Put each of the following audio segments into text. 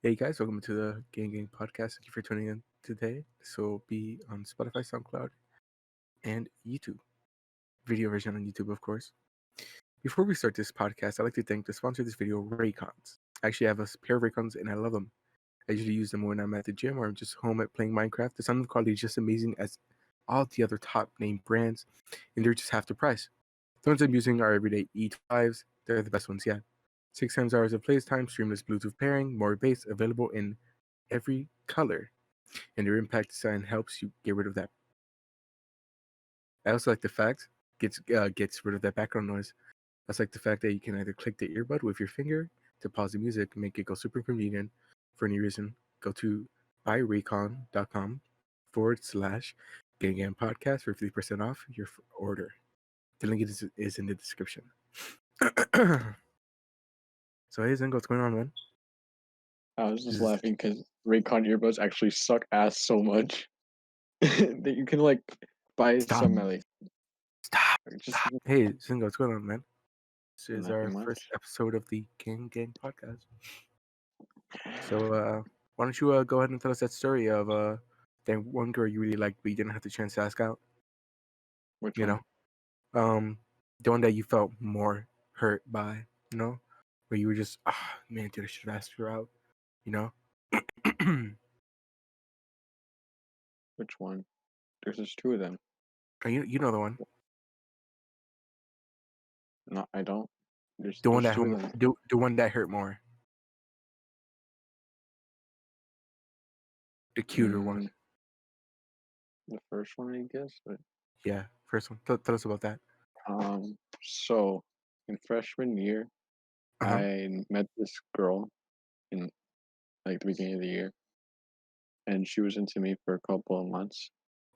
Hey guys, welcome to the GangGang podcast. Thank you for tuning in today. This will be on Spotify, SoundCloud, and YouTube. Video version on YouTube, of course. Before we start this podcast, I'd like to thank the sponsor of this video, Raycons. I actually have a pair of Raycons and I love them. I usually use them when I'm at the gym or I'm just home at playing Minecraft. The sound quality is just amazing as all the other top name brands, and they're just half the price. The ones I'm using are everyday E5s. They're the best ones yet. 6 times hours of play time, streamless Bluetooth pairing, more bass, available in every color, and their impact design helps you get rid of that. I also like the fact gets rid of that background noise. I also like the fact that you can either click the earbud with your finger to pause the music and make it go super convenient. For any reason, go to buyraycon.com/GangGang podcast for 50% off your order. The link is in the description. So hey Zyngo, what's going on, man? I was just This is- laughing because Raycon earbuds actually suck ass so much that you can buy Stop. some at least. Stop. Just Hey Zyngo, what's going on, man? This is our nothing much. first episode of the GangGang podcast. So why don't you go ahead and tell us that story of that one girl you really liked but you didn't have the chance to ask out? Which You one? know, the one that you felt more hurt by. You know, where you were just, man, dude, I should have asked her out. You know. Which one? There's just two of them. You know the one. No, I don't. The one There's that two hurt, of them. the one that hurt more. The cuter one. The first one, I guess. But Yeah, first one. Tell us about that. so in freshman year, Uh-huh. I met this girl in the beginning of the year, and she was into me for a couple of months,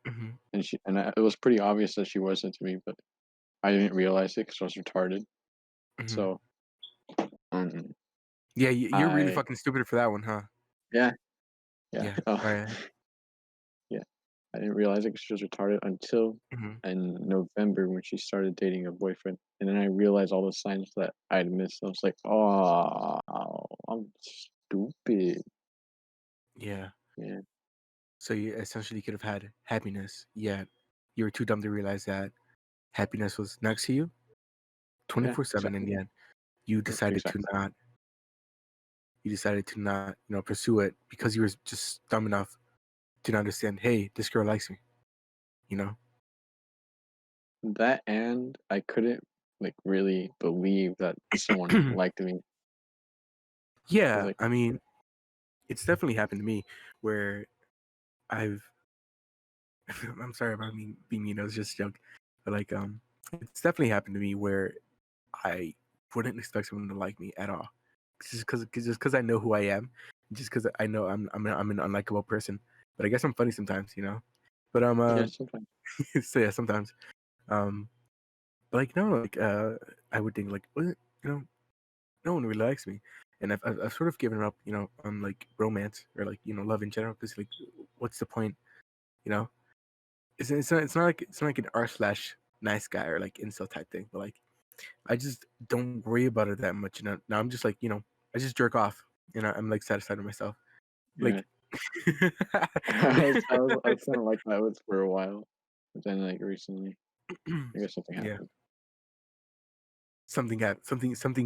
Mm-hmm. it was pretty obvious that she was into me, but I didn't realize it because I was retarded. Mm-hmm. So, um, Yeah, you're really I fucking stupid for that one, huh? yeah. Yeah. Oh, All right. yeah. I didn't realize it because she was retarded until Mm-hmm. in November when she started dating a boyfriend, and then I realized all the signs that I'd missed. I was like, "Oh, I'm stupid." Yeah. Yeah, So you essentially could have had happiness, yet you were too dumb to realize that happiness was next to you yeah, 24/7 in exactly, the end. You decided to exactly. not pursue it because you were just dumb enough to not understand, hey, this girl likes me, you know? That and I couldn't really believe that someone liked me. I was Yeah, like, I mean, it's definitely happened to me where I've I'm sorry about me being mean, I was just a joke. But it's definitely happened to me where I wouldn't expect someone to like me at all. Just because I know who I am, just because I know I'm an unlikable person. But I guess I'm funny sometimes, you know. But yeah, sometimes. so yeah, sometimes. Um, but no, I would think well, no one really likes me, and I've sort of given up, on romance or love in general, because what's the point, you know? It's not like an r/nice guy or incel type thing, but I just don't worry about it that much. Now I'm just I just jerk off, and I'm satisfied with myself. Yeah, Like, I was kind of like that with for a while, but then recently, I guess something yeah, happened. something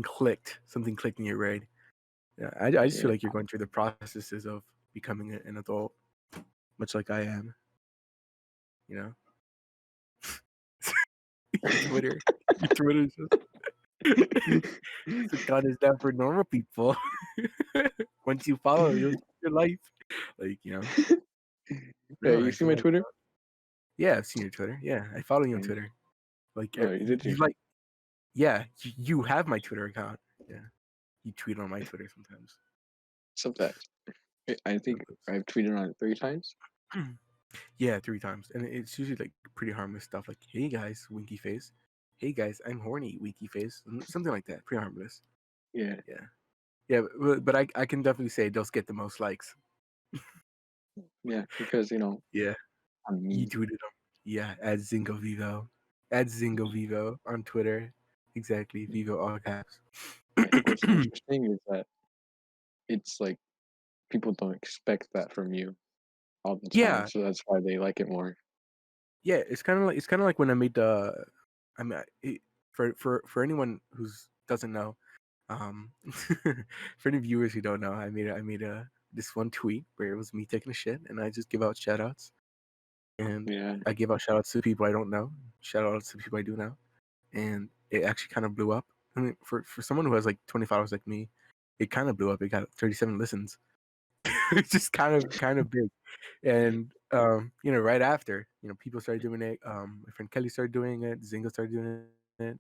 clicked. Something clicked in your brain. Yeah, I just feel Yeah, like you're going through the processes of becoming an adult, much like I am. You know, your Twitter, your Twitter is just God is not for normal people. Once you follow, you'll change your life. Yeah, No, you I see feel my like Twitter? yeah, I've seen your Twitter. Yeah, I follow you on Yeah. Twitter. Oh, you did You you? yeah, you have my Twitter account. Yeah, you tweet on my Twitter sometimes. Sometimes. I think I've tweeted on it 3 times. Yeah, 3 times, and it's usually pretty harmless stuff. Like, hey guys, winky face. Hey guys, I'm horny, winky face. Something like that. Pretty harmless. Yeah, Yeah, yeah, but I can definitely say those get the most likes. yeah, because Yeah, I'm you mean. tweeted them. Yeah, at Zingo Vivo, on Twitter. Exactly, Vivo all caps. What's interesting is that it's people don't expect that from you all the time, Yeah, so that's why they like it more. yeah. It's kind of like when I made the. I mean, for anyone who's doesn't know, for any viewers who don't know, I made a this one tweet where it was me taking a shit, and I just give out shout outs, and Yeah, I give out shout outs to people I don't know, shout outs to people I do know, and it actually kind of blew up. I mean, for someone who has like 20 followers like me, it kind of blew up. It got 37 listens. It's just kind of big. And right after, people started doing it. My friend Kelly started doing it. Zyngo started doing it.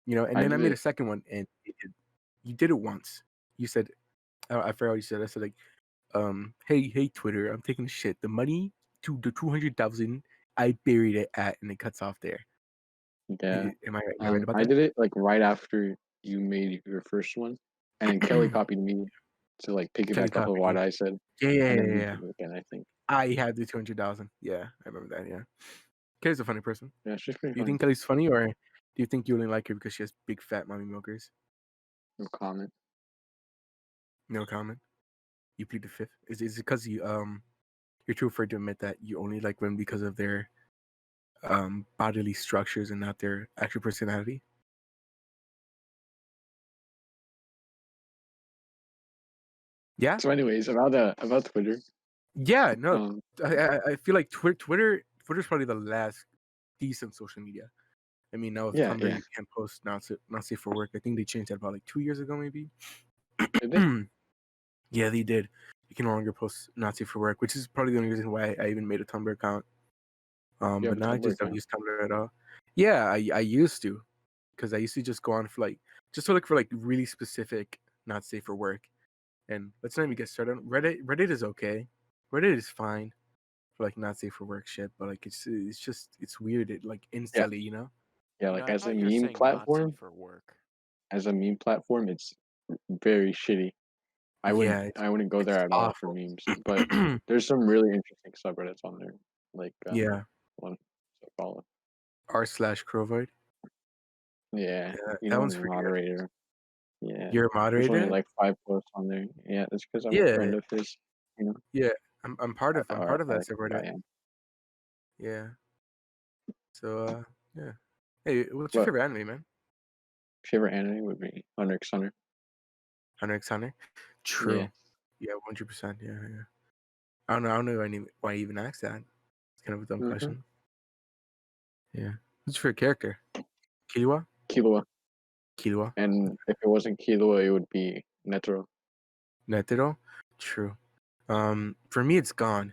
And I then I did made a it. second one, and you did it once. You said, I forgot what you said. I said like, hey Twitter, I'm taking a shit. The money to the 200,000, I buried it at, and it cuts off there. Yeah. Am I right about I that? did it like right after you made your first one, and then Kelly copied me to like Kelly piggyback off of copied what you. I said, Yeah, yeah, and yeah, then yeah, you yeah. did it again. I think. I had the 200,000. Yeah, I remember that. Yeah, Kelly's a funny person. Yeah, she's pretty Do you funny. think Kelly's funny, or do you think you only like her because she has big fat mommy milkers? No comment. No comment. You plead the fifth. Is it because you're too afraid to admit that you only like women because of their bodily structures and not their actual personality? Yeah, So, anyways, about Twitter. yeah. No, Um, I feel like Twitter's probably the last decent social media. I mean, now with yeah, Tumblr, yeah. you can't post not safe for work. I think they changed that about like 2 years ago, maybe. Did they? Yeah, they did. You can no longer post not safe for work, which is probably the only reason why I even made a Tumblr account. You have But a now I Tumblr just don't account? use Tumblr at all. Yeah, I used to, because I used to just go on for like just to look for like really specific not safe for work. And let's not even get started on Reddit. Reddit is okay. Reddit is fine for like not safe for work shit, but like it's weird. It like Yeah, instantly, yeah. You Like know, I thought you were saying Nazi for work. as a meme platform, it's very shitty. Yeah, I wouldn't go it's there at all for awful. memes, but there's some really interesting subreddits on there, like Yeah, one to follow. r/Crovoid. Yeah, Yeah, you that know I'm one's a pretty good. moderator. Yeah, You're a there's only moderator? like 5 posts on there. Yeah, that's because I'm a Yeah, friend of his. You know, yeah. I'm part of I that like who subreddit. I am. Yeah. So yeah. Hey, what's your But favorite anime, man? favorite anime would be Hunter x Hunter. Hunter x Hunter. Yeah. True. Yeah, 100%. Yeah, yeah. I don't know why I even asked that. It's kind of a dumb Mm-hmm. question. Yeah. What's your favorite character? Killua? Killua, Killua. and if it wasn't Killua, it would be Netero. Netero? True. For me, it's Gone,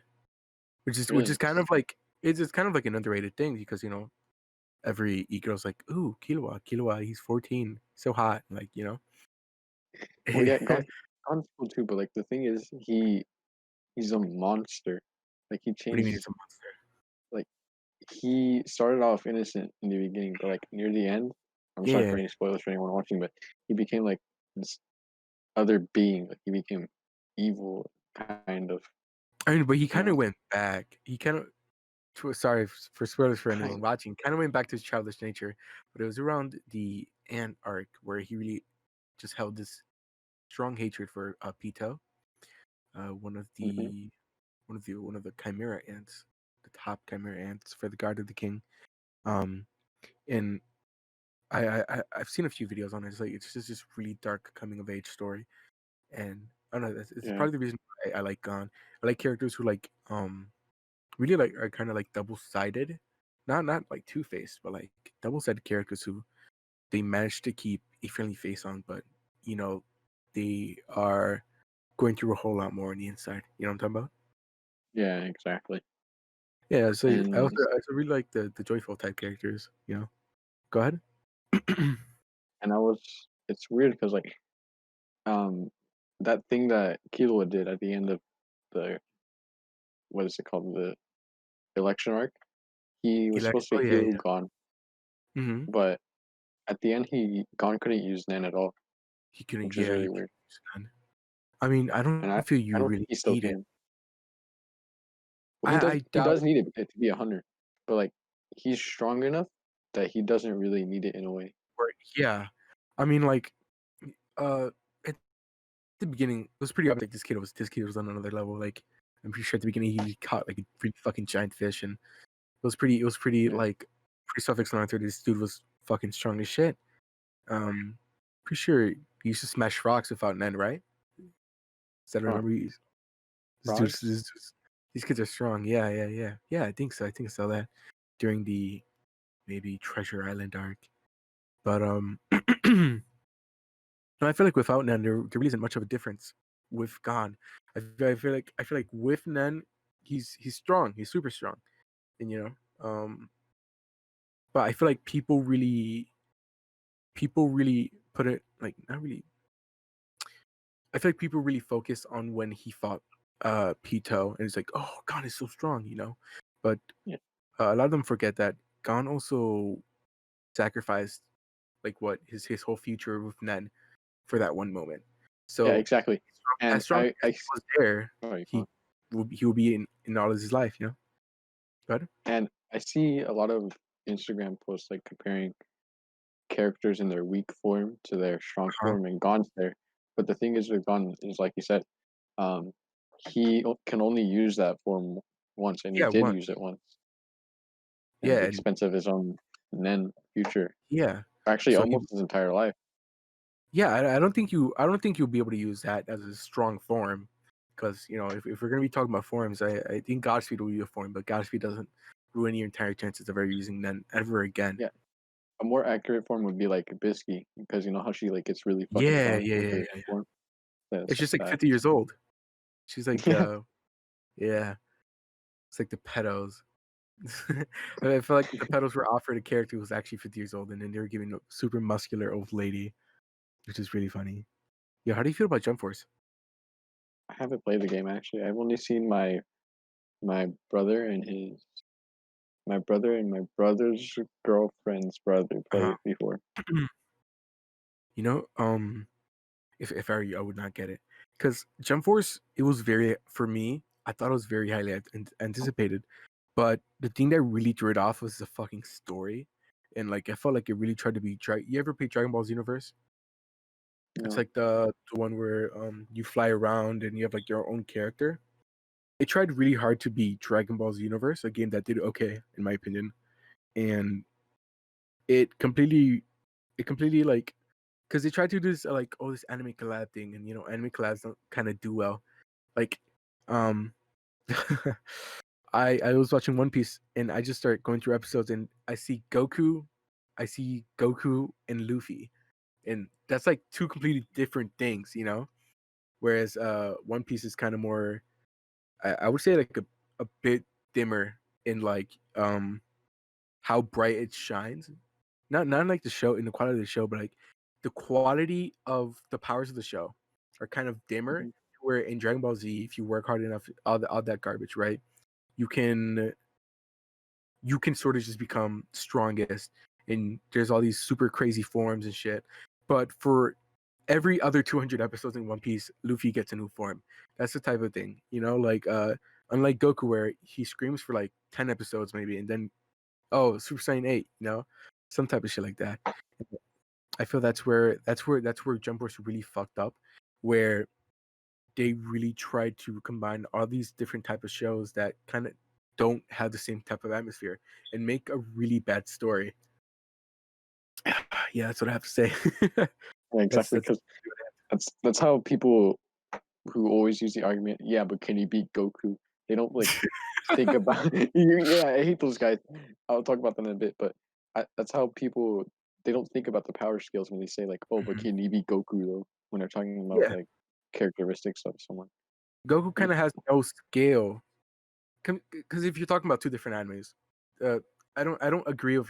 which is Really? kind of like it's kind of like an underrated thing because every e-girl's like, ooh, Killua, he's 14, so hot, like Well, yeah, What Gon's cool too, but like the thing is, he's a monster. Like he do you mean changes. it's a monster? Like he started off innocent in the beginning, but like near the end, I'm sorry Yeah, for any spoilers for anyone watching, but he became like this other being. Like he became evil, kind of. I mean, but he You kind know, of went back. He kind of sorry for spoilers for anyone kind. watching. Kind of went back to his childish nature, but it was around the Ant arc where he really just held this strong hatred for Pito, one of Mm-hmm. the chimera ants, the top chimera ants for the guard of the king. Um, and I've seen a few videos on it. It's just this really dark coming of age story, and I don't know. It's Yeah, probably the reason why I like Gon. I like characters who like really like are kind of like double sided, not like Two Face, but like double sided characters who they manage to keep a friendly face on, but you know they are going through a whole lot more on the inside. You know what I'm talking about? yeah, exactly. Yeah, so And I also really like the joyful type characters. Go ahead. and I was. It's weird because like um that thing that Killua did at the end of the what is it called, the election arc. He was supposed to Oh yeah, heal yeah. Gon, Mm-hmm. but at the end he Gon couldn't use Nen at all, He couldn't. which is Yeah, really he weird. couldn't understand. I mean, I And don't feel I you don't think really he still need it. can. Well, he does I he doubt does it. need it to be a hunter, but like he's strong enough that he doesn't really need it in a way. Or, yeah, I mean, like, at the beginning, it was pretty obvious. Like this kid was on another level. Like I'm pretty sure at the beginning he caught like a really fucking giant fish, and it was pretty Yeah. like pretty self-explanatory. This dude was fucking strong as shit. Pretty sure he used to smash rocks without end, right? Does that remember? Frogs? These kids are strong. Yeah. I think so. I think I saw that during the maybe Treasure Island arc. But no, I feel like without Nen, there really isn't much of a difference. With Gon, I feel like with Nen, he's strong. He's super strong, and but I feel like people really put it like not really. I feel like people really focus on when he fought Pito, and it's like, oh, Gon is so strong, But Yeah. a lot of them forget that Gon also sacrificed like what his whole future with Nen for that one moment. Yeah, So exactly. And as strong as he was there, sorry, he will be in all of his life, But and I see a lot of Instagram posts like comparing characters in their weak form to their strong form, and Gon's there. But the thing is with Gon is like you said, um, can only use that form once, and he yeah, did one, use it once at yeah, the and expense of his own Nen future. yeah. Actually, So almost his entire life. I don't think you'll be able to use that as a strong form, because if we're gonna be talking about forms, I think Godspeed will be a form, but Godspeed doesn't ruin your entire chances of ever using Nen ever again. Yeah, a more accurate form would be like Bisky, because you know how she like gets really fucking Yeah, strong with her yeah. form. It's just like That. 50 years old. She's like, Yeah, yeah, it's like the pedos. I feel like the pedos were offered a character who was actually 50 years old, and then they were giving a super muscular old lady, which is really funny. Yeah, how do you feel about Jump Force? I haven't played the game actually. I've only seen my brother and my brother and my brother's girlfriend's brother play Uh, it before. you know, if I were you, I would not get it, because Jump Force, it was very, for me, I thought it was very highly anticipated, but the thing that really threw it off was the fucking story, and like I felt like it really tried to be. You ever play Dragon Ball Xenoverse? It's No. like the one where you fly around and you have like your own character. It tried really hard to be Dragon Ball's Universe, a game that did okay in my opinion, and it completely like, because they tried to do this like, oh, this anime collab thing, and anime collabs don't kind of do well. Like, um, I was watching One Piece and I just start going through episodes and I see Goku and Luffy, and that's like two completely different things. Whereas One Piece is kind of more, I would say like a bit dimmer in like how bright it shines. Not like the show in the quality of the show, but like the quality of the powers of the show are kind of dimmer. Mhm. Where in Dragon Ball Z, if you work hard enough, all that garbage, right? You can sort of just become strongest, and there's all these super crazy forms and shit. But for every other 200 episodes in One Piece, Luffy gets a new form. That's the type of thing, like unlike Goku, where he screams for like 10 episodes maybe, and then Super Saiyan 8, some type of shit like that. I feel that's where Jump Force really fucked up, where they really tried to combine all these different type of shows that kind of don't have the same type of atmosphere and make a really bad story. Yeah, that's what I have to say. Yeah, that's exactly. that's Because that's how people who always use the argument. Yeah, but can he beat Goku? They don't like think about. Yeah, I hate those guys. I'll talk about them in a bit, but that's how people they don't think about the power skills when they say like, oh, but Mhm. can he beat Goku though? When they're talking about Yeah, like characteristics of someone. Goku kind of has no scale. Because if you're talking about two different animes, uh, I don't agree with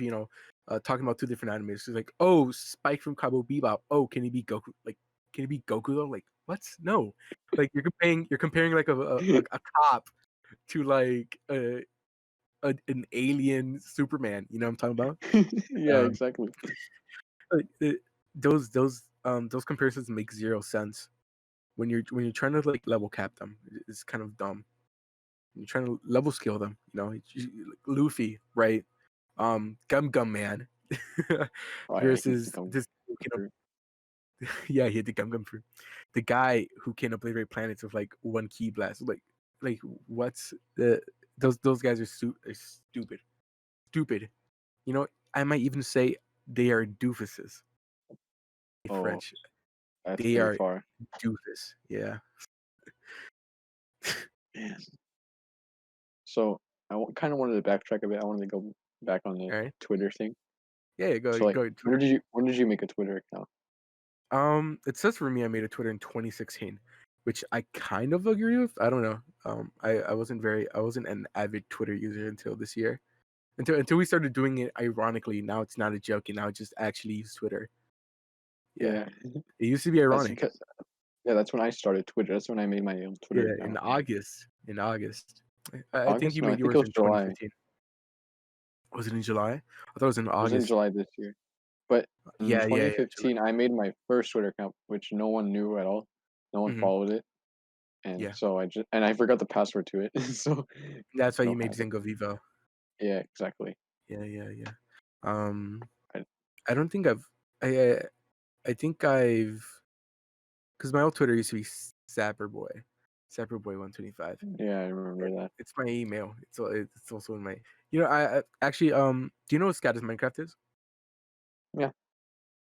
talking about two different animes. It's like, oh, Spike from Cowboy Bebop. Oh, can he be Goku? Like, can he be Goku though? Like, what? No. Like you're comparing like a cop to like an alien Superman. You know what I'm talking about? Yeah, Um, exactly. like, those comparisons make zero sense when you're trying to like level cap them. It's kind of dumb. You're trying to level scale them. Like Luffy, right? Gum Gum Man Oh, I hate versus Goku. this Yeah, he had the gum fruit. The guy who can obliterate planets with like one key blast. Like what's the those guys are, are stupid, stupid. You know, I might even say they are doofuses. Oh, French, that's they pretty are far. doofus. Yeah. Man. So kind of wanted to backtrack a bit. I wanted to go back on the All right. Twitter thing. Yeah, So like, go Twitter. when did you make a Twitter account? It says for me I made a Twitter in 2016, which I kind of agree with. I don't know. I wasn't an avid Twitter user until this year. Until we started doing it ironically. Now it's not a joke, and now I just actually use Twitter. Yeah. Yeah, It used to be that's ironic. because that's when I started Twitter. That's when I made my own Twitter Yeah, in account. August. In August. I think August? you No, I made think it yours was in July. 2015. Was it in July? I thought it was in It was in August. July this year. But in Yeah, July. 2015, I made my first Twitter account, which no one knew at all. No one Hmm. followed it, and Yeah. so I forgot the password to it. So That's why I you don't made have it. Zyngo Vivo. Yeah, exactly. Yeah. Um, I, I don't think I I think because my old Twitter used to be Sapperboy 125. yeah, I remember that. It's my email. It's also in my. You know, I actually Do you know what Scatus Minecraft is? Yeah,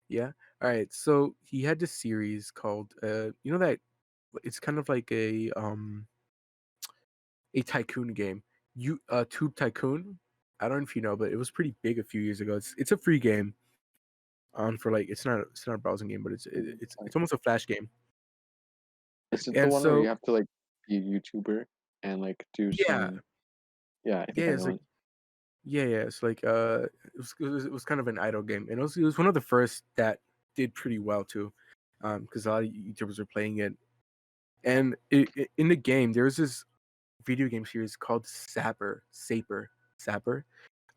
Yeah. All right. So he had this series called you know that it's kind of like a tycoon game. Tube Tycoon. I don't know if you know, but it was pretty big a few years ago. It's a free game on for like it's not a browsing game, but it's almost a flash game. is it the And one where you so have to like be a YouTuber and like do yeah, some? Yeah, I yeah, think I it's know like it. it's like it was kind of an idle game, and it was one of the first that did pretty well too, because a lot of YouTubers were playing it. And in the game, there was this video game series called Sapper. Mhm.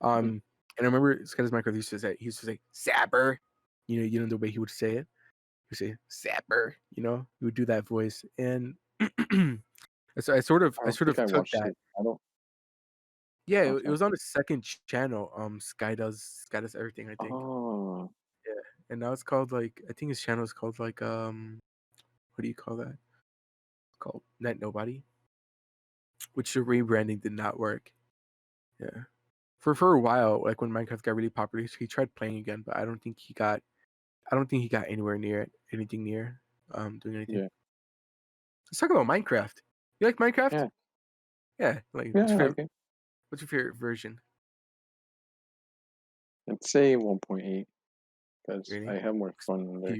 And I remember Scottish Minecraft he used to say Sapper, you know the way he would say it. He would say Sapper, he would do that voice, and so I I don't sort think of I took watched that. it. I don't. Yeah, I'm it sorry. was on the second channel. Sky does everything, I think. Oh, Yeah, and now it's called like I think his channel is called like what do you call that? It's called Net Nobody, which the rebranding did not work. Yeah, for a while, like when Minecraft got really popular, he tried playing again, but I don't think he got anywhere near it, anything near doing anything. yeah, Let's talk about Minecraft. You like Minecraft? yeah, Yeah, like yeah. I like it. what's your favorite version? I'd say 1.8 because I Really? have more fun in there.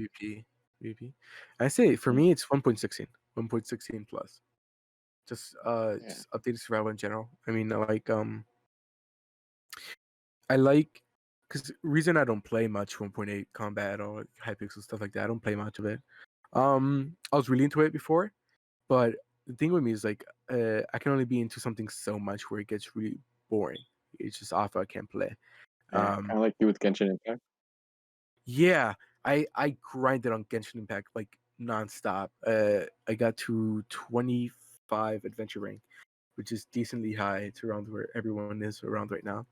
PvP. I say for Mm, me it's 1.16, 1.16 plus. yeah, Just updated survival in general. I mean, I like because reason I don't play much 1.8 combat or hypixel stuff like that. I don't play much of it. I was really into it before, but the thing with me is like I can only be into something so much where it gets really boring. It's just awful. I can't play. yeah. Um, Kind of like you with Genshin Impact. yeah, I grinded on Genshin Impact like nonstop. I got to 25 adventure rank, which is decently high. It's around where everyone is around right now.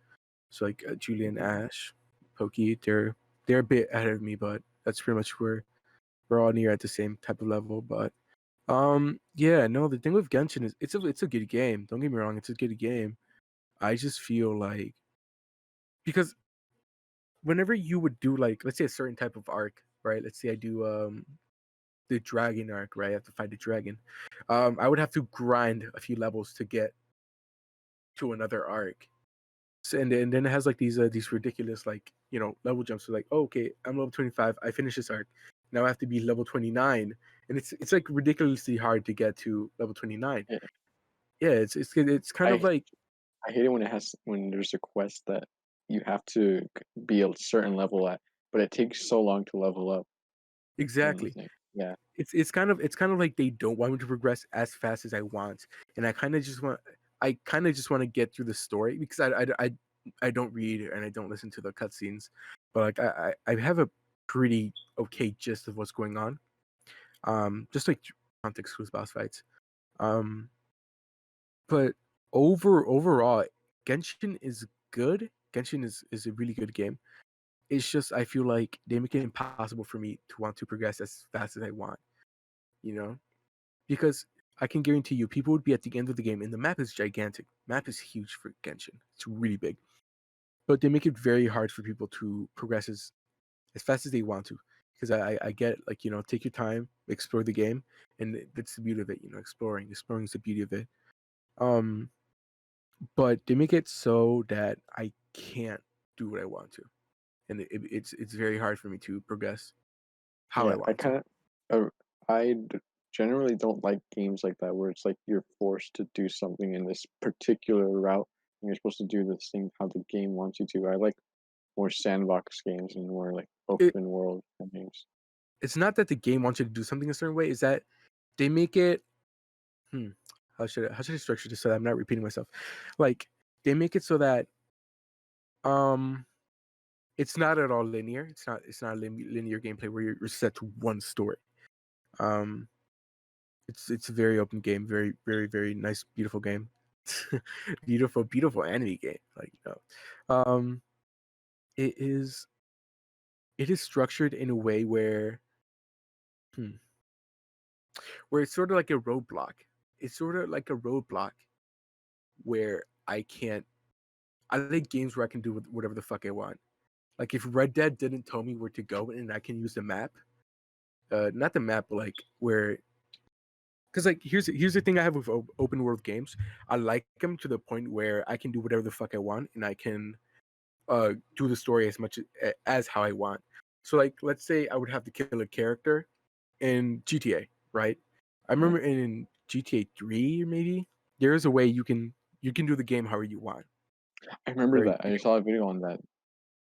So like Julian, Mhm. Ash, Pokey, they're a bit ahead of me, but that's pretty much where we're all near at the same type of level. But yeah, no, the thing with Genshin is it's a good game. Don't get me wrong, it's a good game. I just feel like because whenever you would do like let's say a certain type of arc, right? Let's say I do the dragon arc, right? I have to fight the dragon. I would have to grind a few levels to get to another arc. So, and then it has like these ridiculous like level jumps. So like, oh, okay, I'm level 25. I finish this arc. Now I have to be level 29, and it's like ridiculously hard to get to level 29. Yeah, Yeah, it's kind of I like I hate it when there's a quest that you have to be a certain level at, but it takes so long to level up. And exactly. it's like, yeah, It's kind of like they don't want me to progress as fast as I want, and I kind of just want to get through the story because I don't read and I don't listen to the cutscenes, but like I have a pretty okay gist of what's going on. Just like context with boss fights. Um, but overall, Genshin is good. Genshin is a really good game. it's just I feel like they make it impossible for me to want to progress as fast as I want, you know? Because I can guarantee you, people would be at the end of the game, and the map is gigantic. Map is huge for Genshin. It's really big, but they make it very hard for people to progress as fast as they want to. Because I get like take your time, explore the game, and that's the beauty of it. Exploring is the beauty of it. Um, but they make it so that I can't do what I want to, and it's very hard for me to progress how I Yeah, want to. I generally don't like games like that where it's like you're forced to do something in this particular route and you're supposed to do this thing how the game wants you to. I like more sandbox games and more like It open world games. it's not that the game wants you to do something a certain way. Is that they make it. Hmm, how should I structure this so that I'm not repeating myself? Like they make it so that um it's not at all linear. It's not linear gameplay where you're set to one story. Um, it's a very open game, very very very nice, beautiful game, beautiful anime game. It is structured in a way hmm, where it's sort of like a roadblock. It's sort of like a roadblock where I can't. I like games where I can do whatever the fuck I want. Like if Red Dead didn't tell me where to go and I can use the map, not the map, but like where because like here's the thing I have with open world games. I like them to the point where I can do whatever the fuck I want and I can do the story as much as how I want. So like let's say I would have to kill a character in GTA, right? I Yeah, remember in GTA 3 maybe there is a way you can do the game however you want. I remember Right? that. I saw a video on that.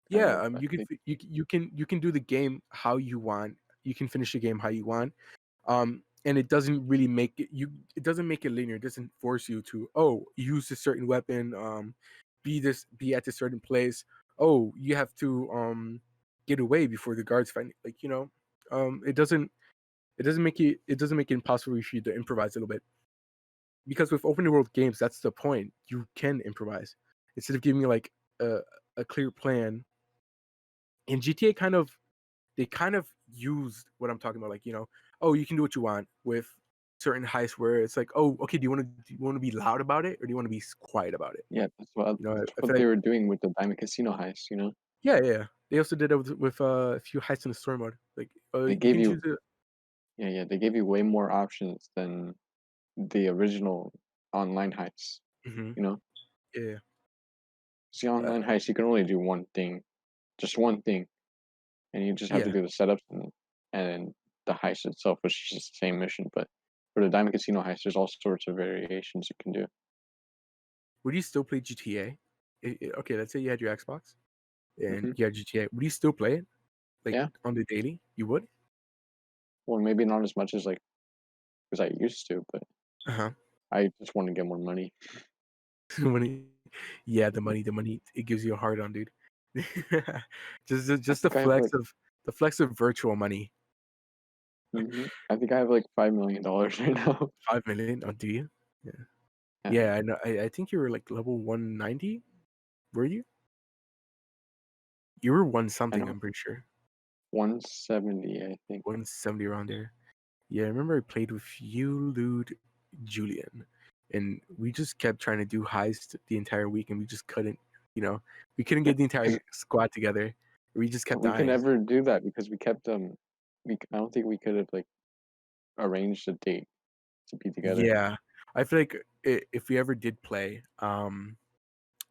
Yeah, I think you can do the game how you want. You can finish the game how you want. And it doesn't really make it doesn't make it linear. It doesn't force you to use a certain weapon, be at a certain place. Oh, you have to get away before the guards find it doesn't make it impossible for you to improvise a little bit. Because with open world games, that's the point. You can improvise. Instead of giving you like a, a clear plan. And GTA they kind of used what I'm talking about, oh, you can do what you want with certain heists where it's like, oh, okay, do you want to be loud about it or do you want to be quiet about it? yeah, that's I what feel they like were doing with the Diamond Casino heist. yeah, yeah. They also did it with a few heists in the story mode. Like, They you gave can you choose it. yeah, they gave you way more options than the original online heists. Hmm. You know, Yeah, see, uh, online heists you can only do one thing, just one thing, and you just have to yeah. do the setups and the heist itself, which is just the same mission. But for the Diamond Casino heist, there's all sorts of variations you can do. Would you still play GTA? Okay, let's say you had your Xbox and Hmm. you had GTA. Would you still play it like Yeah, on the daily? You would? well, maybe not as much as I used to, but Uh huh. I just want to get more money. Money. Yeah, the Mhm. money, the money. It gives you a hard on, dude. just I just think I have like the flex of virtual money. I think I have like $5 million right now. 5 million. Oh, do you? Yeah. Yeah, Yeah, I know. I think you were like level 190. Were you? You were one I something. know, I'm pretty sure 170, I think. 170 around there. Yeah, I remember I played with you, Lude, Julian, and we just kept trying to do heist the entire week, and we just couldn't. You know, we couldn't Yeah, get the entire 'cause squad together. We just kept we could dying. never do that because we kept I don't think we could have like arranged a date to be together. Yeah, I feel like if we ever did play,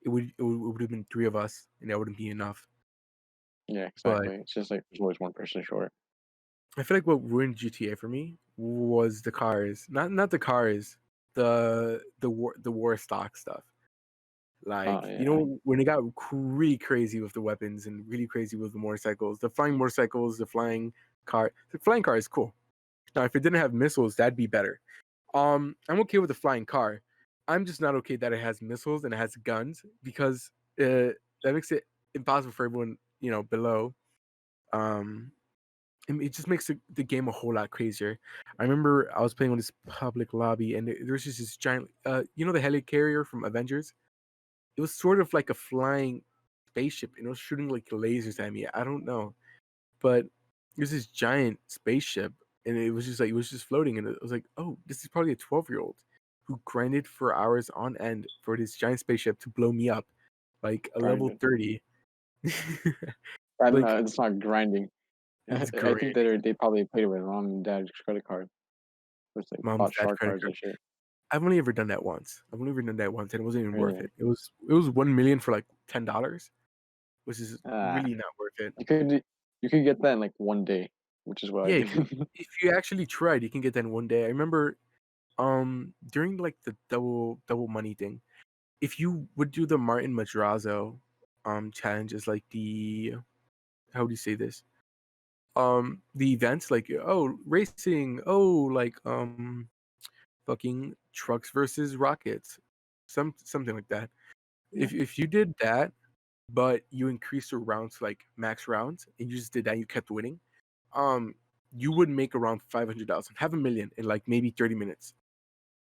it would have been three of us, and that wouldn't be enough. Yeah, But exactly. It's just like there's always one person short. I feel like what ruined GTA for me was the cars, not the cars, the war stock stuff. Oh Like yeah, when it got really crazy with the weapons and really crazy with the motorcycles, the flying motorcycles, the flying car is cool. Now if it didn't have missiles, that'd be better. I'm okay with the flying car. I'm just not okay that it has missiles and it has guns because that makes it impossible for everyone below. Um, it just makes the game a whole lot crazier. I remember I was playing on this public lobby and there was just this giant, the helicarrier from Avengers. It was sort of like a flying spaceship and it was shooting like lasers at me. I don't know, but it was this giant spaceship and it was just floating and it was like, oh, this is probably a 12-year-old who grinded for hours on end for this giant spaceship to blow me up like a level Grinded. 30. And Like it's not grinding. it's I think great. they probably paid with mom and dad's credit card. Which they Mom's bought dad shark credit cards card. and shit. I've only ever done that once. I've only ever done that once, and it wasn't even worth Really? it. It was 1 million for like $10, which is Ah, really not worth it. you could get that in like one day, which is what I Yeah, did. if you actually tried, you can get that in one day. I remember during like the double money thing, if you would do the Martin Madrazo challenge as like the how do you say this? The events like racing, like fucking trucks versus rockets. Something like that. Yeah. If you did that, but you increased your rounds to like max rounds and you just did that, you kept winning, um, you would make around 500,000, half a million in like maybe 30 minutes,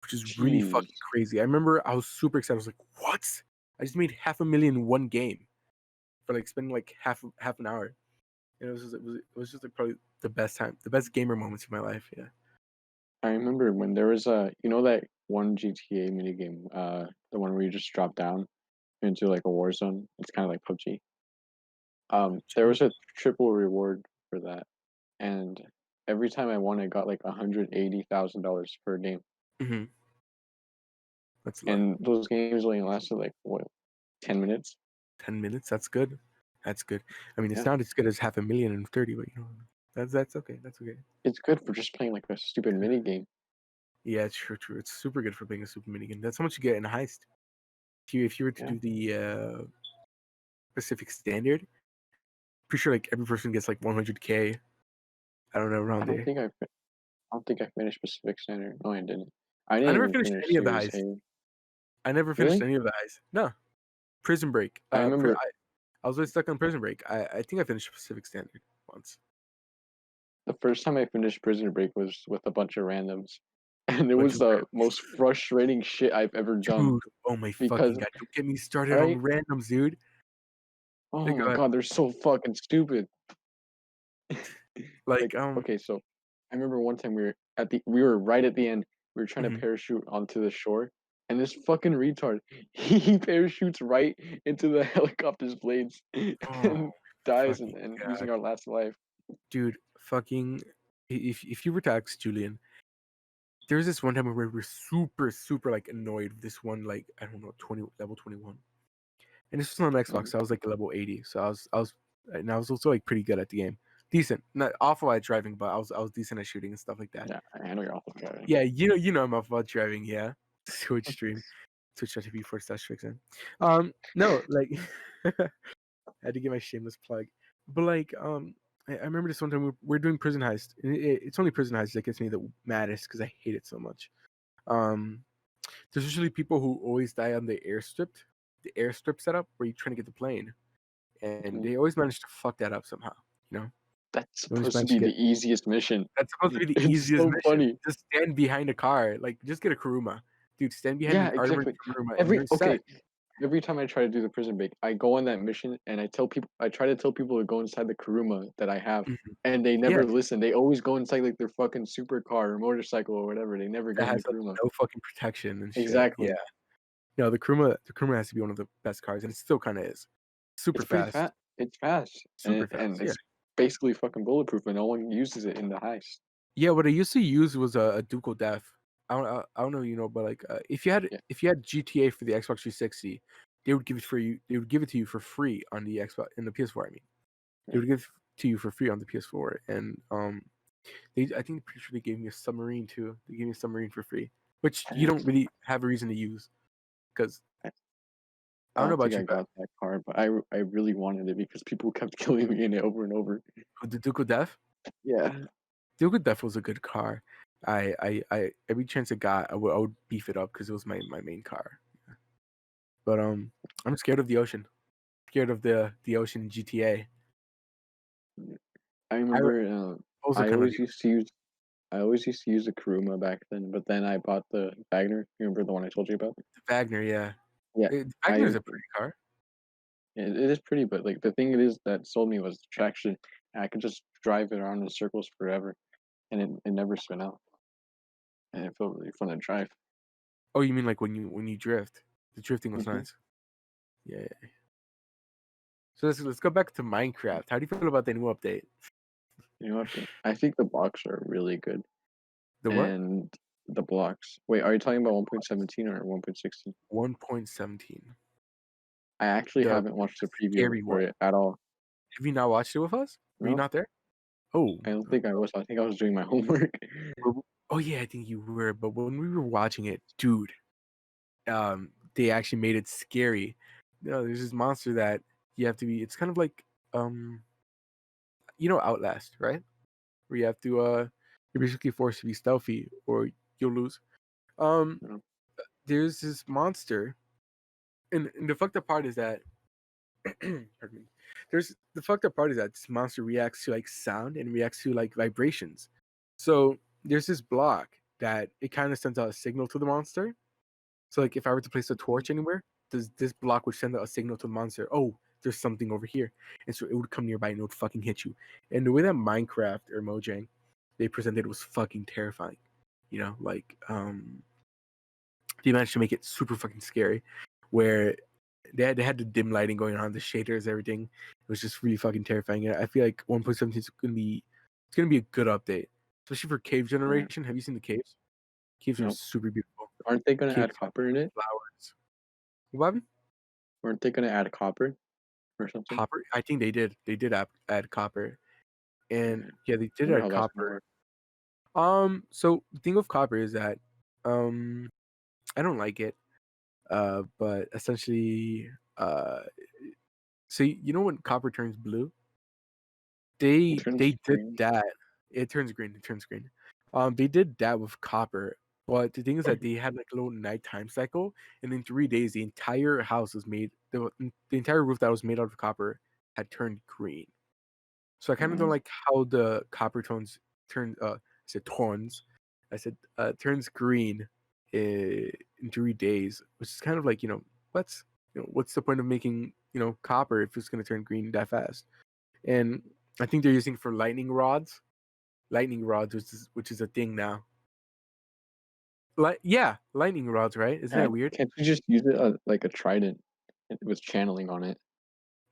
which is really Jeez. fucking crazy. I remember I was super excited. I was like, what? I just made half a million in one game for like spending like half an hour. And it was just like probably the best gamer moments of my life. Yeah. I remember when there was that one GTA minigame, the one where you just drop down into like a war zone. It's kind of like PUBG. There Gee. was a triple reward for that, and every time I won, I got like $180,000 per game. Mm-hmm. That's a lot. And those games only lasted like what, 10 minutes? 10 minutes. That's good. That's good. I mean, it's Yeah, not as good as half a million and 30, but that's okay. That's okay. it's good for just playing like a stupid mini game. Yeah, it's true. True. It's super good for being a super minigame. That's how much you get in a heist. If you were to Yeah, do the Pacific Standard, pretty sure like every person gets like 100K. I don't know I around don't there. think I, I don't think I finished Pacific Standard. No, I didn't. I I didn't never even finished finish any of the Series heists. A. I never finished Really? any of the heists. No, Prison Break. I remember I was really stuck on Prison Break. I think I finished Pacific Standard once. the first time I finished Prisoner Break was with a bunch of randoms, and it Bunch was of the randoms. most frustrating shit I've ever done Dude, oh my fucking because, god! Don't get me started on right? randoms, dude. Oh Like, my god, they're so fucking stupid. Like, like okay, so I remember one time we were right at the end. We were trying to mhm. parachute onto the shore, and this fucking retard, he parachutes right into the helicopter's blades Oh and dies fucking and god, using our last life. dude, fucking. If you were to ask Julian, there was this one time where we were super like annoyed with this one like I don't know 20 level 21, and this was on Xbox. Mhm. So I was like level 80, so I was also like pretty good at the game, decent, not awful at driving, but I was decent at shooting and stuff like that. Yeah, I know you're awful driving. Yeah, I'm awful at driving. Yeah, Twitch stream, twitch.tv/Trixen. No, like I had to get my shameless plug, but like I remember this one time we're doing prison heist. And it's only prison heist that gets me the maddest because I hate it so much. Um, there's usually people who always die on the airstrip setup where you're trying to get the plane, and Mhm. they always manage to fuck that up somehow. You know, That's they always supposed to manage to be get. the easiest mission. That's supposed to be the It's easiest so mission. funny. Just stand behind a car, like just get a Kuruma, dude. Stand behind Yeah, an armored exactly. Kuruma, and Every you're set. okay, every time I try to do the prison break, I go on that mission and I try to tell people to go inside the Kuruma that I have, Mhm. and they Yeah, never listen. They always go inside like their fucking supercar or motorcycle or whatever. They never that go in the has like Kuruma. no fucking protection and shit. Yeah, Exactly. no, the Kuruma has to be one of the best cars, and it still kind of is. Super It's pretty fast, fast. It's fast, super and fast. Yeah. it's basically fucking bulletproof, and no one uses it in the heist. Yeah, what I used to use was a Ducal Def. I don't know, but like Yeah, if you had GTA for the Xbox 360, they would give it for you. They would give it to you for free on the Xbox in the PS4. I mean, they yeah. would give it to you for free on the PS4, and I think pretty sure they gave me a submarine too. They gave me a submarine for free, which I you didn't. don't really have a reason to use because I I I don't know don't think about I you, but got that car, but I really wanted it because people kept killing me in it over and over. the Ducal Def, Yeah. Ducal Def was a good car. I every chance I got, I would beef it up because it was my main car. But I'm scared of the ocean. Scared of the ocean in GTA. I I remember also I kind of always used to use I always used to use the Kuruma back then, but then I bought the Wagner. You remember the one I told you about? the Wagner, yeah. Yeah, The I Wagner is a pretty car. It is pretty, but like the thing it is that sold me was the traction. And I could just drive it around in circles forever, and it never spin out, and it felt really fun to drive. Oh, you mean like when you drift? The drifting was Hmm. nice. Yeah. So let's go back to Minecraft. How do you feel about the new update? You know what? I think the blocks are really good, The what? and the blocks. Wait, are you talking about 1.17 or 1.16? 1.17. I actually The haven't watched the preview scary for one. it at all. Have you not watched it with us? Were you No, not there? Oh. I don't think I was. I think I was doing my homework. Oh yeah, I think you were. But when we were watching it, dude, they actually made it scary. There's this monster that you have to be. It's kind of like um, Outlast, right? Where you have to you're basically forced to be stealthy or you'll lose. Um, No. there's this monster, and the fucked up part is that pardon me. There's the fucked up part is that this monster reacts to like sound and reacts to like vibrations. So there's this block that it kind of sends out a signal to the monster. So like if I were to place a torch anywhere, this block would send out a signal to the monster. Oh, there's something over here, and so it would come nearby and it would fucking hit you. And the way that Minecraft or Mojang they presented was fucking terrifying. Like they managed to make it super fucking scary, where they had the dim lighting going on, the shaders, everything. It was just really fucking terrifying. And I feel like 1.17 is gonna be a good update, especially for cave Yeah. generation. Have you seen the caves? Caves are No. super beautiful. Aren't they gonna Caves add have copper in it? flowers. What happened? Weren't they gonna add copper or something? Copper? I think they did. They did add copper, and Yeah. yeah, they did Wonder add how that's gonna copper. work. So the thing with copper is that um, I don't like it. But essentially, so when copper turns blue, It they turns did green. that. It turns green. It turns green. They did that with copper, but the thing is that they had like a little nighttime cycle, and in 3 days, the entire house was made. The entire roof that was made out of copper had turned green. So I kind of don't Oh, like how the copper tones turn. I said tones. I said turns green in 3 days, which is kind of like what's the point of making copper if it's going to turn green that fast? And I think they're using it for lightning rods, which is a thing now. Yeah, lightning rods, right? Isn't yeah. that weird? Can't you just use it like a trident with channeling on it?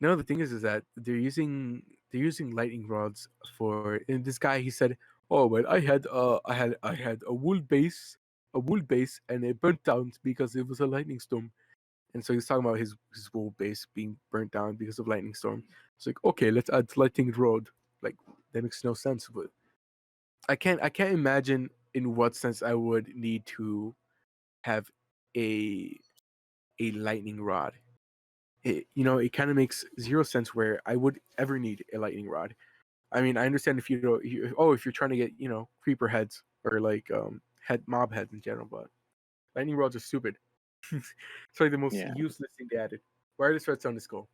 No, the thing is that they're using lightning rods for. And this guy, he said, "Oh, well, I had a wool base, and it burnt down because it was a lightning storm." And so he's talking about his wool base being burnt down because of lightning storm. It's like, okay, let's add lightning rod. Like that makes no sense. But I can't imagine in what sense I would need to have a a lightning rod. It kind of makes zero sense where I would ever need a lightning rod. I mean, I understand if if you're trying to get creeper heads or like head mob heads in general, but lightning rods are stupid. It's like the most Yeah. useless thing they added. Wireless redstone is cool.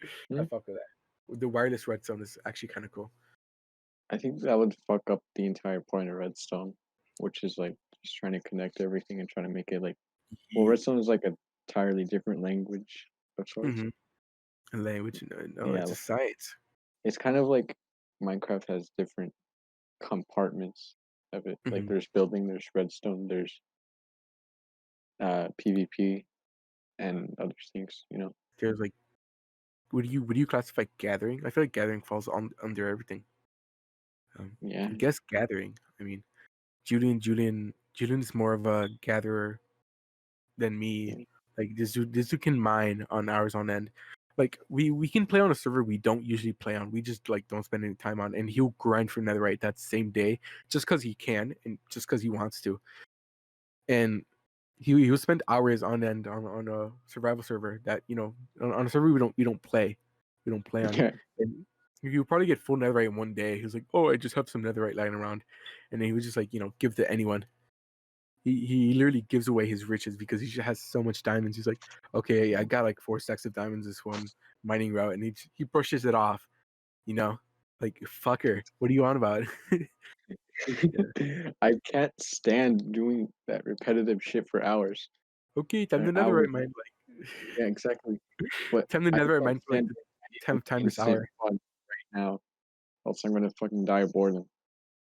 I Hmm? fuck with that. The wireless redstone is actually kind of cool. I think that would fuck up the entire point of redstone, which is like just trying to connect everything and trying to make it like. Well, redstone is like a entirely different language of sorts. Mm-hmm. Language, no, Yeah, it's a science. it's kind of like Minecraft has different compartments of it. Like Mm-hmm. there's building, there's redstone, there's PvP and other things. There's like, would you classify gathering? I feel like gathering falls under everything. Yeah, I guess gathering. I mean, Julian is more of a gatherer than me. yeah, Like this dude can mine on hours on end. Like we can play on a server we don't usually play on. We just like don't spend any time on, and he'll grind for netherite that same day just because he can and just because he wants to. And he will spend hours on end on a survival server that on a server we don't play on. yeah. And you probably get full netherite in one day. He was like, "Oh, I just have some netherite lying around," and then he was just like, give to anyone. He literally gives away his riches because he just has so much diamonds. He's like, "Okay, I got like 4 stacks of diamonds this one mining route," and he brushes it off. You know, like fucker, what are you on about? Yeah. I can't stand doing that repetitive shit for hours Okay, time and to netherite hours. mine. Yeah, exactly. But Time to I never can't mind for like stand the it. I need 10th time this instant hour. fun right now, else I'm gonna fucking die of boredom.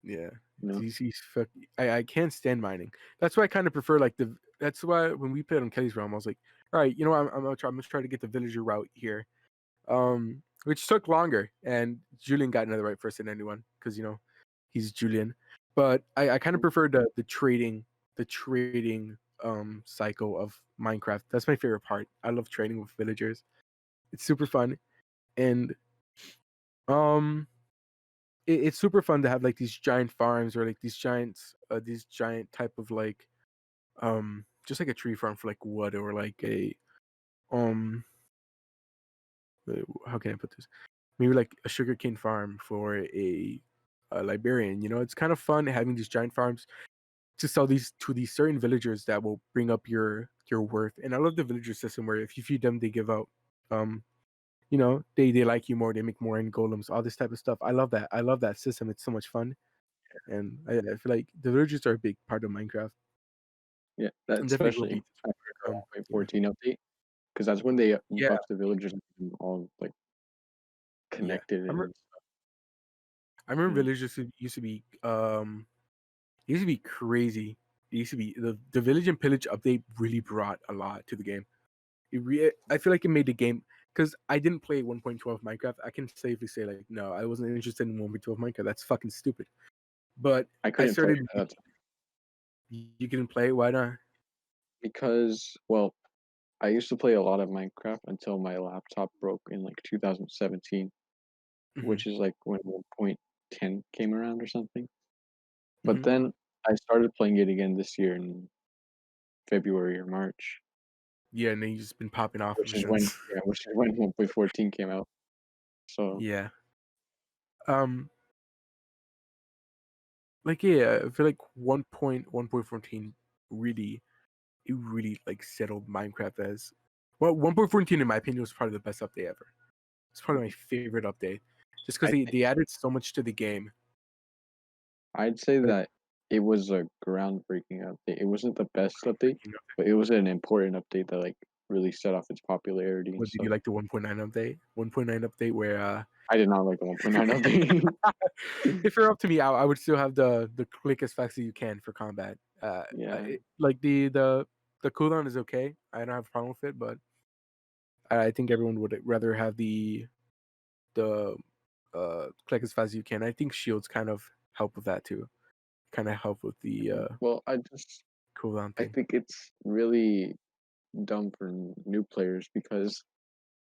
Yeah. You know? DC's fuck. I can't stand mining. That's why I kind of prefer like the. That's why when we played on Kelly's realm, I was like, all right, you know, I'm gonna try to get the villager route here, which took longer, and Julian got another right first than anyone because you know, he's Julian. But I kind of prefer the trading cycle of Minecraft. That's my favorite part. I love trading with villagers. It's super fun, and um it's super fun to have like these giant farms or like these giant type of like just like a tree farm for like wood or like a um how can I put this, maybe like a sugarcane farm for a librarian. You know, it's kind of fun having these giant farms to sell these to these certain villagers that will bring up your worth. And I love the villager system where if you feed them they give out um you know, they like you more, they make more end golems, all this type of stuff. I love that system. It's so much fun. And I feel like the villagers are a big part of Minecraft, Yeah, that and definitely will especially be. after the Yeah, 1.14 update, because that's when they yeah, buffed the villagers and all like yeah. connected and I remember you know. villagers used to be crazy. It used to be the village and pillage update really brought a lot to the game. I feel like it made the game because I didn't play 1.12 Minecraft. I can safely say like no, I wasn't interested in 1.12 Minecraft. That's fucking stupid. But I I couldn't play started. it at that time You couldn't play. Why not? because, well, I used to play a lot of Minecraft until my laptop broke in like 2017, Hmm. which is like when 1.10 came around or something. But Hmm. then I started playing it again this year in February or March, Yeah, and then you just been popping off ever since. which is when 1.14 came out. So Yeah. Um. Like yeah, I feel like 1.14 really it really like settled Minecraft as well. 1.14 in my opinion was probably the best update ever. It's probably my favorite update, just because I think they added so much to the game. I'd say Like, that it was a groundbreaking update. It wasn't the best update, you know, but it was an important update that like really set off its popularity and what did you stuff. like the 1.9 update? 1.9 update where I did not like the 1.9 update. if you're up to me, I would still have the click as fast as you can for combat. Yeah. Like the cooldown is okay. I don't have a problem with it, but I think everyone would rather have the click as fast as you can. I think shields kind of help with that too. Kind of help with the Well, cooldown I thing. think it's really dumb for new players because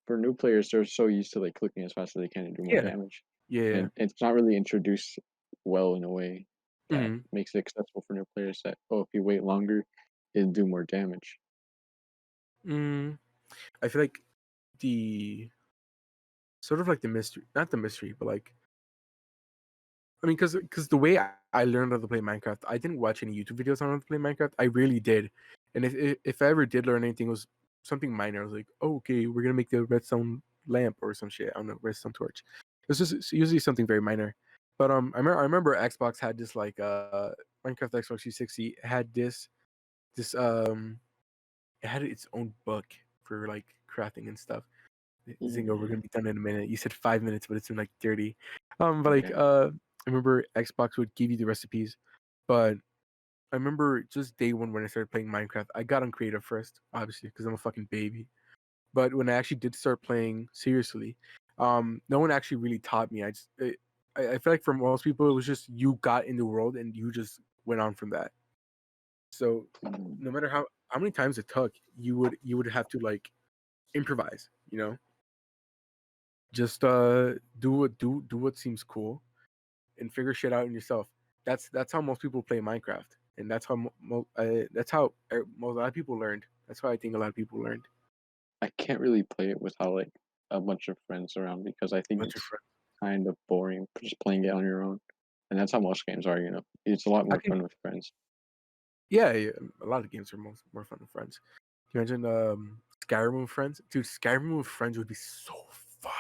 for new players they're so used to like clicking as fast as they can and do more Yeah, damage, yeah. and it's not really introduced well in a way that Hmm. makes it accessible for new players. That if you wait longer, it'll do more damage. Mm, I feel like the sort of like the mystery, not the mystery, but like I mean, because the way I learned how to play Minecraft, I didn't watch any YouTube videos on how to play Minecraft. I really did, and if I ever did learn anything, it was something minor. I was like, oh, okay, we're gonna make the redstone lamp or some shit. I don't know, redstone torch. It's just it's usually something very minor. But I remember Xbox had this like Minecraft Xbox 360 had this it had its own book for like crafting and stuff. Zyngo, we're Yeah. gonna be done in a minute. You said 5 minutes, but it's been like 30. But like Okay. I remember Xbox would give you the recipes, but I remember just day one when I started playing Minecraft, I got on creative first, obviously, because I'm a fucking baby. But when I actually did start playing seriously, no one actually really taught me. I feel like for most people it was just you got in the world and you just went on from that. So Mm. no matter how many times it took, you would have to like improvise, you know? Just do what seems cool and figure shit out in yourself. That's how most people play Minecraft, and that's how a lot of people learned. That's how I think a lot of people learned. I can't really play it without like a bunch of friends around because I think Bunch of it's friends. kind of boring just playing it on your own. And that's how most games are, you know. It's a lot I more can fun with friends. yeah, yeah, a lot of games are more fun with friends. Can you imagine Skyrim with friends? Dude, Skyrim with friends would be so fun.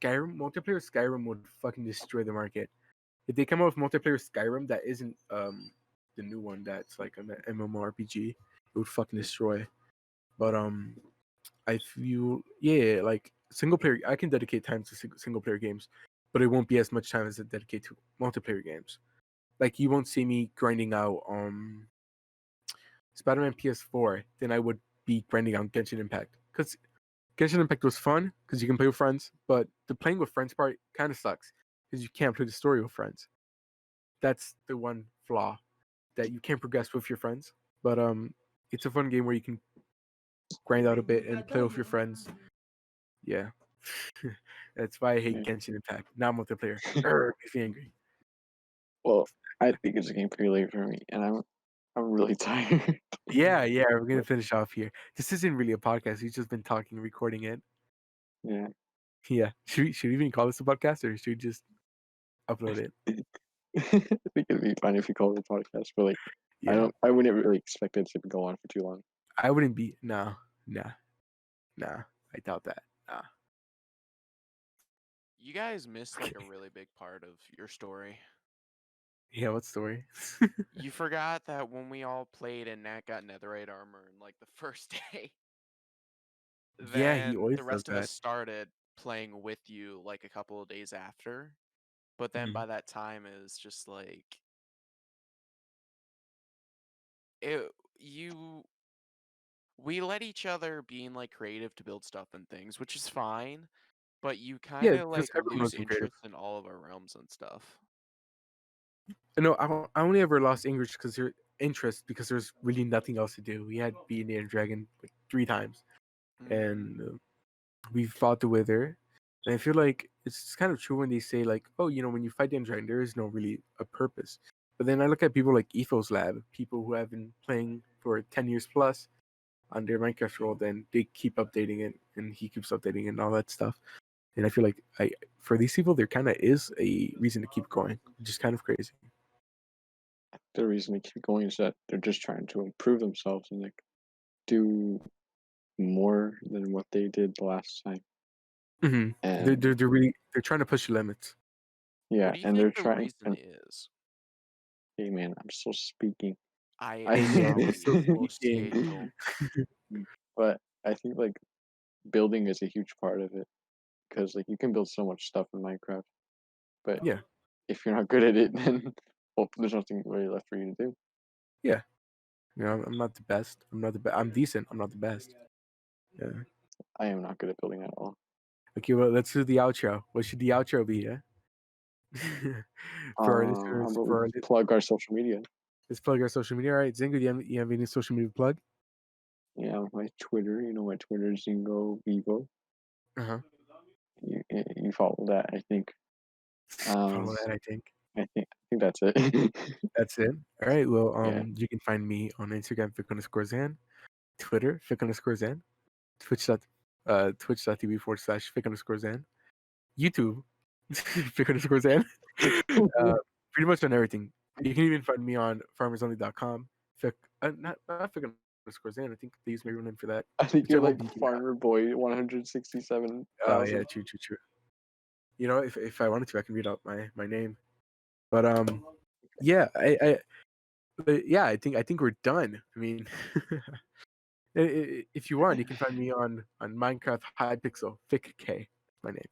Skyrim multiplayer Skyrim would fucking destroy the market. If they come out with multiplayer Skyrim that isn't the new one that's like an MMORPG, it would fucking destroy. But I feel like single player. I can dedicate time to single player games, but it won't be as much time as I dedicate to multiplayer games. Like you won't see me grinding out Spider-Man PS4 than I would be grinding out Genshin Impact, because Genshin Impact was fun because you can play with friends, but the playing with friends part kind of sucks because you can't play the story with friends. That's the one flaw, that you can't progress with your friends. But it's a fun game where you can grind out a bit and play with your friends. Yeah, that's why I hate Yeah. Genshin Impact, not multiplayer. Makes me angry. Well, I think it's getting pretty late for me, and I'm really tired. Yeah, we're gonna finish off here. This isn't really a podcast. We've just been talking, recording it. Yeah. Yeah, should we even call this a podcast, or should we just upload it? I think it'd be fine if you call it a podcast, but like Yeah, I wouldn't really expect it to go on for too long. I wouldn't be. Nah. I doubt that. Nah. You guys missed like a really big part of your story. Yeah, what story? You forgot that when we all played and Nat got netherite armor in like the first day, Yeah, he then always the does rest of us that. started playing with you like a couple of days after. But then Mhm. by that time it was just like it you we let each other being like creative to build stuff and things, which is fine, but you kind Yeah, of because like everyone lose was creative. interest in all of our realms and stuff. No, I only ever lost interest because there's really nothing else to do. We had beaten the dragon like 3 times, and we fought the wither. And I feel like it's kind of true when they say like, oh, when you fight the dragon, there is no really a purpose. But then I look at people like Ethos Lab, people who have been playing for 10 years plus on their Minecraft world, and they keep updating it, and he keeps updating it and all that stuff. And I feel like for these people, there kind of is a reason to keep going, which is kind of crazy. The reason they keep going is that they're just trying to improve themselves and like do more than what they did the last time. Mm-hmm. And They're trying to push the limits. yeah, What do you and think they're the trying. reason And is? hey, man, I'm still speaking. I Hey man, know he's still lo speaking. siento. But I think like building is a huge part of it because like you can build so much stuff in Minecraft, but Yeah, if you're not good at it, then well, there's nothing really left for you to do. yeah. I'm not the best. I'm not the best. I'm decent. I'm not the best. Yeah. I am not good at building at all. Okay, well, let's do the outro. What should the outro be? Yeah. For our How listeners, about we plug our social media? let's plug our social media. All right, Zyngo, you have any social media plug? Yeah, my Twitter. You know my Twitter, Zyngo Vivo. Uh huh. You follow that, I think. Follow that. I think I think that's it. that's it. All right. Well, Yeah. you can find me on Instagram, Fick_Zan, Twitter, Fick_Zan, twitch.tv/Fick_Zan, YouTube, Fick_Zan. Pretty much on everything. You can even find me on farmersonly.com. Fick, not Fick_Zan. I think they use my real name for that, I think which I you're won't like be. Farmer Boy Oh 167,000. yeah, true. If I wanted to, I can read out my name. But yeah, I think we're done. I mean, if you want, you can find me on Minecraft Hypixel Fick_K. My name.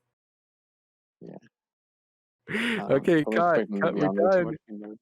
Yeah. Okay, I was cut. expecting to be We're on there too done. much.